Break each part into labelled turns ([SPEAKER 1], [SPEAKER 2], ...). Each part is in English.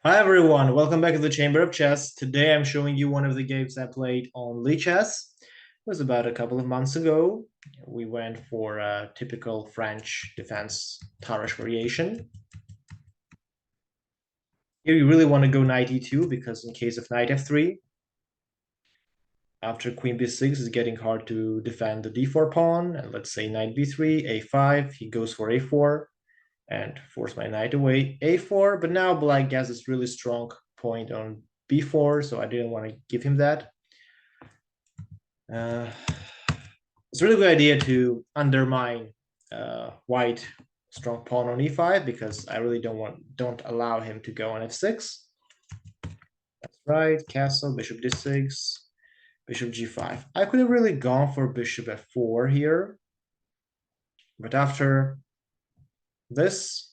[SPEAKER 1] Hi everyone, welcome back to the Chamber of Chess. Today I'm showing you one of the games I played on Lichess. It was about a couple of months ago. We went for a typical French defense Tarrasch variation. Here you really want to go knight e2 because in case of knight f3, after queen b6 is getting hard to defend the d4 pawn. And let's say knight b3, a5, he goes for a4 and force my knight away, a4. But now black has this really strong point on b4, so I didn't want to give him that. It's a really good idea to undermine white strong pawn on e5 because I really don't allow him to go on f6. That's right, castle, bishop d6, bishop g5. I could have really gone for bishop f4 here, but after this,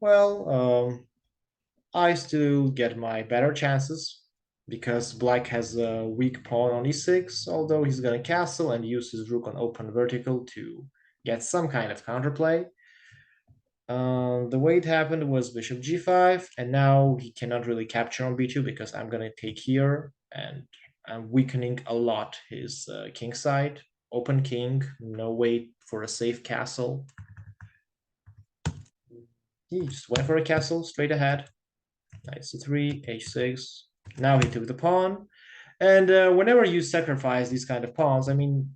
[SPEAKER 1] well, I still get my better chances because black has a weak pawn on e6, although he's going to castle and use his rook on open vertical to get some kind of counterplay. The way it happened was bishop g5, and now he cannot really capture on b2 because I'm going to take here, and I'm weakening a lot his king side. Open king, no way for a safe castle. He just went for a castle straight ahead. Knight c3, h6. Now he took the pawn. And whenever you sacrifice these kind of pawns, I mean,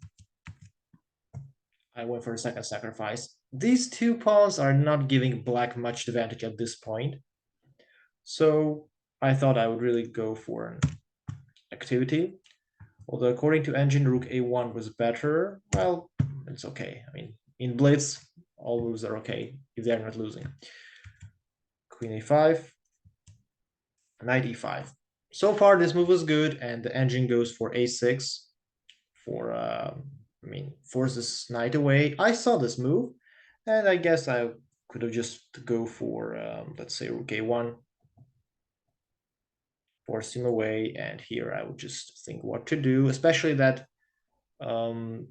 [SPEAKER 1] I went for a second sacrifice. These two pawns are not giving black much advantage at this point. So I thought I would really go for an activity. Although according to engine, rook a1 was better. Well, it's okay. I mean, in blitz, all moves are okay if they're not losing. Queen a5, knight e5. So far, this move was good, and the engine goes for a6 for, force this knight away. I saw this move, and I guess I could have just go for, let's say, rook a1, force him away, and here I would just think what to do, especially that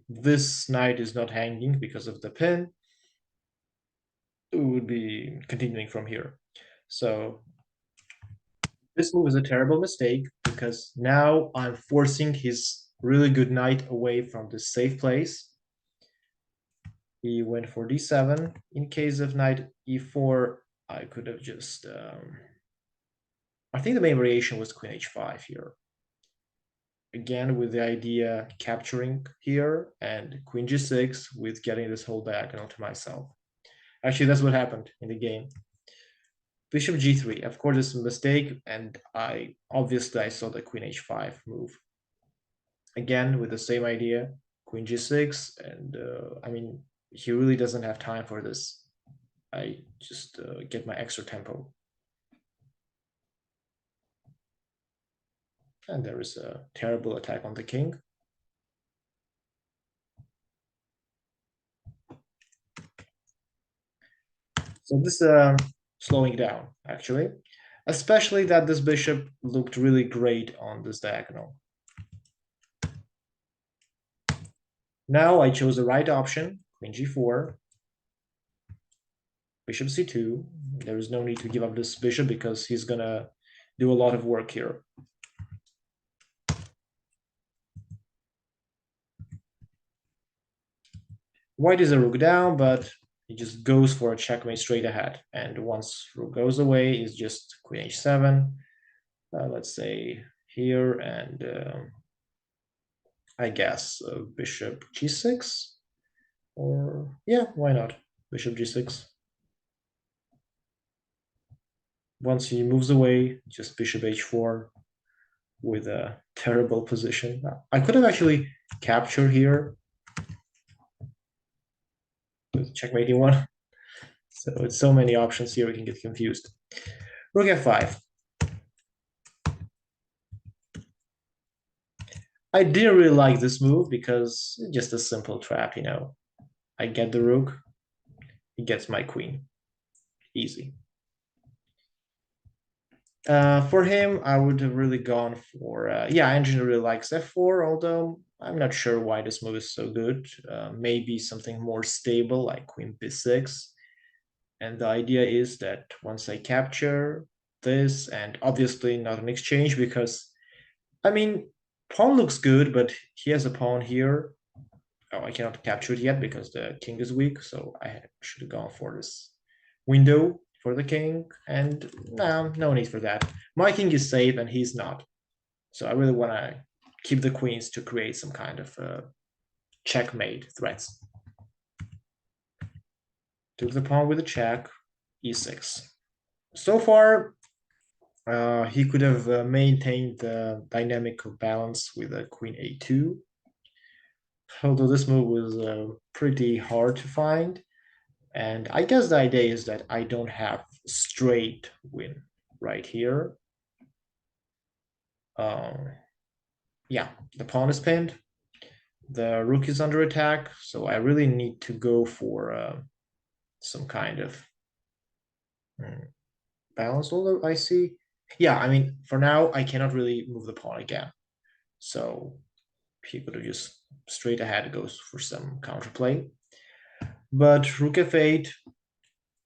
[SPEAKER 1] this knight is not hanging because of the pin. It would be continuing from here. So this move is a terrible mistake because now I'm forcing his really good knight away from the safe place. He went for d7. In case of knight e4, I could have just... I think the main variation was queen h5 here. Again, with the idea capturing here, and queen g6 with getting this whole diagonal to myself. Actually, that's what happened in the game. Bishop g3. Of course, it's a mistake, and I saw the queen h5 move. Again, with the same idea, queen g6, and he really doesn't have time for this. I just get my extra tempo. And there is a terrible attack on the king. So this slowing down, actually. Especially that this bishop looked really great on this diagonal. Now I chose the right option, queen g4, bishop c2. There is no need to give up this bishop because he's going to do a lot of work here. White is a rook down, but he just goes for a checkmate straight ahead. And once rook goes away, it's just queen h7. Let's say here, and I guess bishop g6. Or, yeah, why not? Bishop g6. Once he moves away, just bishop h4 with a terrible position. I could have actually captured here with checkmate e1. So it's so many options here, we can get confused. Rook f5. I didn't really like this move because it's just a simple trap, you know. I get the rook, he gets my queen. Easy. For him, I would have really gone for, engine really likes f4, although I'm not sure why this move is so good. Maybe something more stable, like queen b6. And the idea is that once I capture, this, and obviously not an exchange because, I mean, pawn looks good, but he has a pawn here. Oh, I cannot capture it yet because the king is weak, so I should have gone for this window for the king, and no need for that. My king is safe and he's not. So I really want to keep the queens to create some kind of checkmate threats. Took the pawn with a check, e6. So far, he could have maintained the dynamic balance with a queen a2. Although this move was pretty hard to find. And I guess the idea is that I don't have straight win right here. Yeah, the pawn is pinned. The rook is under attack, so I really need to go for some kind of balance. Although I see, yeah, I mean, for now I cannot really move the pawn again. So he could have just straight ahead goes for some counterplay. But rook f8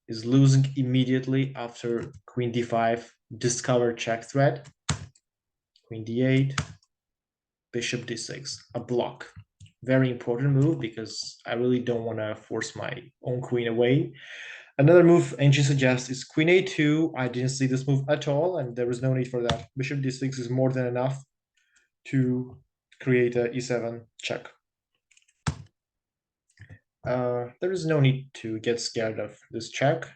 [SPEAKER 1] is losing immediately after queen d5, discover check threat. Queen d8, bishop d6, a block. Very important move because I really don't want to force my own queen away. Another move Angie suggests is queen a2. I didn't see this move at all, and there is no need for that. Bishop d6 is more than enough to create a e7 check. There is no need to get scared of this check.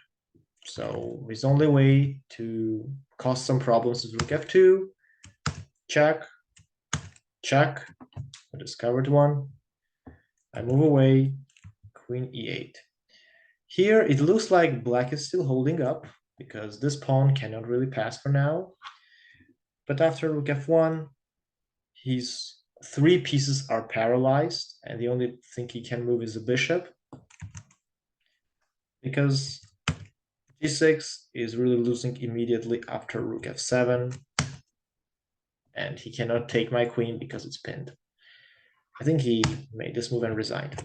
[SPEAKER 1] So his only way to cause some problems is rook f2, check, check, I discovered one. I move away, queen e8. Here it looks like black is still holding up because this pawn cannot really pass for now. But after rook f1, his three pieces are paralyzed, and the only thing he can move is a bishop. Because g6 is really losing immediately after rook f7, and he cannot take my queen because it's pinned. I think he made this move and resigned.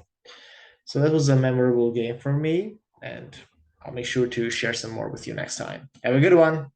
[SPEAKER 1] So that was a memorable game for me, and I'll make sure to share some more with you next time. Have a good one.